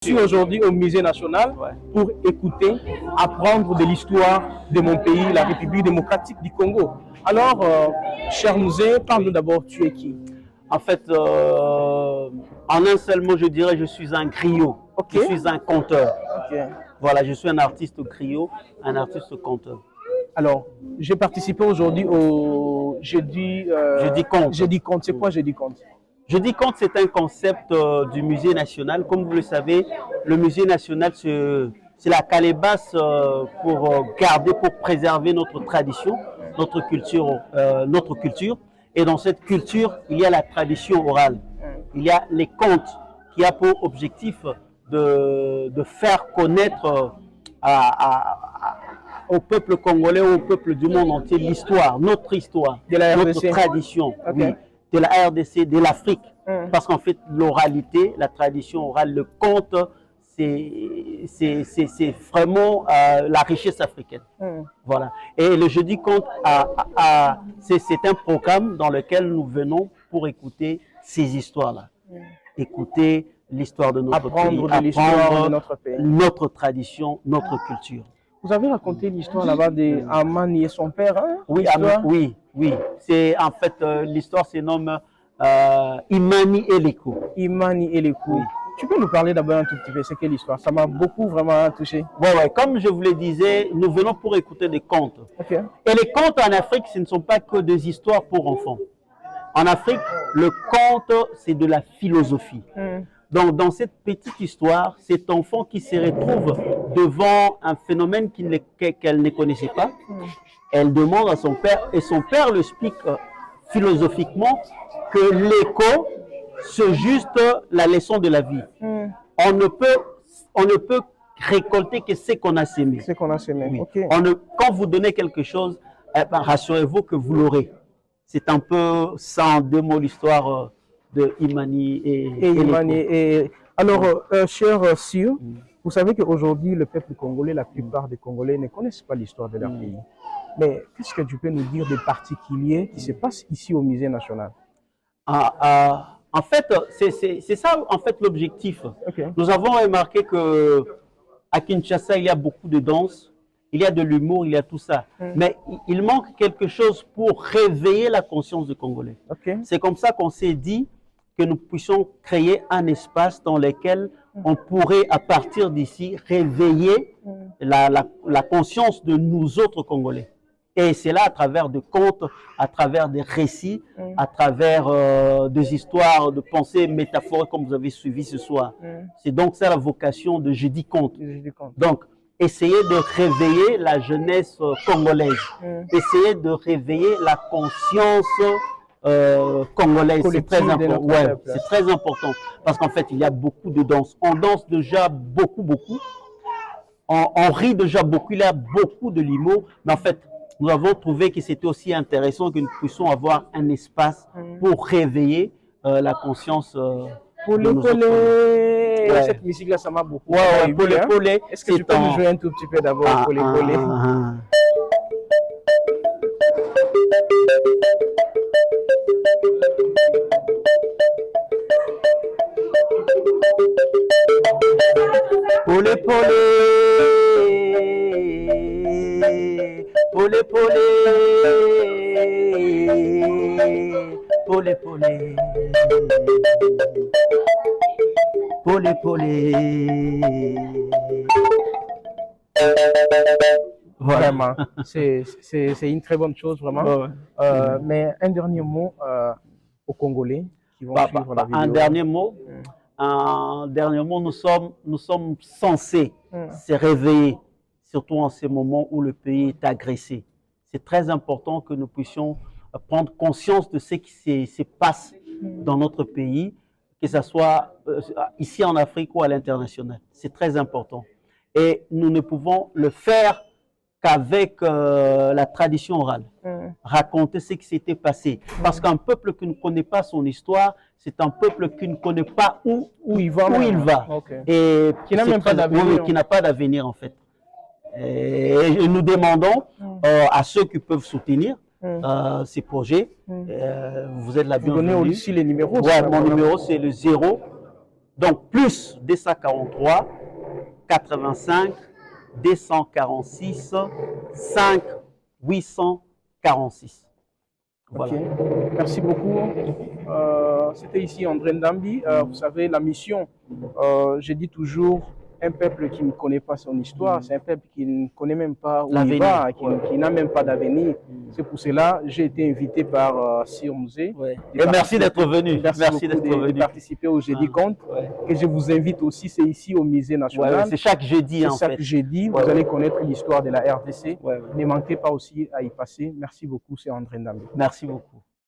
Je suis aujourd'hui au Musée national pour écouter, apprendre de l'histoire de mon pays, la République démocratique du Congo. Alors, cher musée, parle-nous d'abord, tu es qui? En fait, en un seul mot, je dirais je suis un griot. Je suis un conteur. Voilà, je suis un artiste griot, un artiste conteur. Alors, j'ai participé aujourd'hui au Jeudi Conte. Jeudi Conte, c'est quoi Jeudi Conte? Jeudi Conte, c'est un concept du Musée national. Comme vous le savez, le Musée national, c'est la calebasse pour garder, pour préserver notre tradition, notre culture. Et dans cette culture, il y a la tradition orale. Il y a les contes qui a pour objectif de faire connaître au peuple congolais, au peuple du monde entier, l'histoire, notre tradition, oui, de la RDC, de l'Afrique. Parce qu'en fait, l'oralité, la tradition orale, le conte, c'est vraiment la richesse africaine. Voilà. Et le Jeudi Conte, c'est un programme dans lequel nous venons pour écouter ces histoires-là. Écouter l'histoire de notre pays, apprendre de notre pays, notre tradition, notre culture. Vous avez raconté l'histoire là-bas d'Amani et son père, hein? Oui, oui. C'est en fait l'histoire se nomme Imani Eleko. Imani Eleko. Oui. Tu peux nous parler d'abord un tout petit peu, c'est quelle histoire? Ça m'a beaucoup vraiment touché. Ouais, comme je vous le disais, nous venons pour écouter des contes. Et les contes en Afrique, ce ne sont pas que des histoires pour enfants. En Afrique, le conte, c'est de la philosophie. Donc, dans cette petite histoire, cet enfant qui se retrouve devant un phénomène qu'elle ne connaissait pas, elle demande à son père, et son père le explique philosophiquement, que l'écho, c'est juste la leçon de la vie. On ne peut récolter que ce qu'on a sémé. Ce qu'on a sémé. Oui. Quand vous donnez quelque chose, eh ben, rassurez-vous que vous l'aurez. C'est un peu ça en deux mots l'histoire de Imani et Imani. Alors, cher Sio, vous savez qu'aujourd'hui, le peuple congolais, la plupart des Congolais ne connaissent pas l'histoire de leur pays. Mais qu'est-ce que tu peux nous dire des particuliers qui se passent ici au Musée national? En fait, c'est ça en fait l'objectif. Nous avons remarqué que à Kinshasa, il y a beaucoup de danse, il y a de l'humour, il y a tout ça. Mais il manque quelque chose pour réveiller la conscience des Congolais. C'est comme ça qu'on s'est dit que nous puissions créer un espace dans lequel on pourrait, à partir d'ici, réveiller la conscience de nous autres Congolais. Et c'est là, à travers des contes, à travers des récits, à travers des histoires, de pensées métaphoriques, comme vous avez suivi ce soir. C'est donc ça la vocation de Jeudi Conte. Donc, essayer de réveiller la jeunesse congolaise, essayer de réveiller la conscience congolaise. C'est très important. Ouais, c'est très important. Parce qu'en fait, il y a beaucoup de danse. On danse déjà beaucoup. On rit déjà beaucoup. Il y a beaucoup de l'humour. Mais en fait, nous avons trouvé que c'était aussi intéressant que nous puissions avoir un espace pour réveiller la conscience de nos autres. Cette musique-là, ça m'a beaucoup aimé. Est-ce que tu peux nous jouer un tout petit peu d'abord Polé? Polé, Vraiment, c'est une très bonne chose, vraiment. Mais un dernier mot aux Congolais qui vont suivre la vidéo. Un dernier mot, nous sommes censés se réveiller, surtout en ces moments où le pays est agressé. C'est très important que nous puissions prendre conscience de ce qui se passe dans notre pays, que ce soit ici en Afrique ou à l'international. C'est très important. Et nous ne pouvons le faire qu'avec la tradition orale. Raconter ce qui s'était passé. Parce qu'un peuple qui ne connaît pas son histoire, c'est un peuple qui ne connaît pas où il va. Et qui n'a même pas d'avenir. Qui n'a pas d'avenir en fait. Et nous demandons à ceux qui peuvent soutenir ces projets, vous êtes la bienvenue. Vous donnez aussi les numéros. Ouais, mon numéro c'est le 0 Donc, plus 243, 85, 246, 5, 846. Voilà. Ok. Merci beaucoup. C'était ici André Ndambi. Vous savez, la mission, je dis toujours, un peuple qui ne connaît pas son histoire, c'est un peuple qui ne connaît même pas où il va, qui n'a même pas d'avenir. C'est pour cela que j'ai été invité par Sir Mouzé. Et merci d'être venu. Merci d'être venu. De participer au Jeudi Conte, que je vous invite aussi, c'est ici au Musée National. C'est chaque jeudi, en fait. Chaque jeudi, vous allez connaître l'histoire de la RDC. Ne manquez pas aussi à y passer. Merci beaucoup, c'est André Ndambi. Merci beaucoup.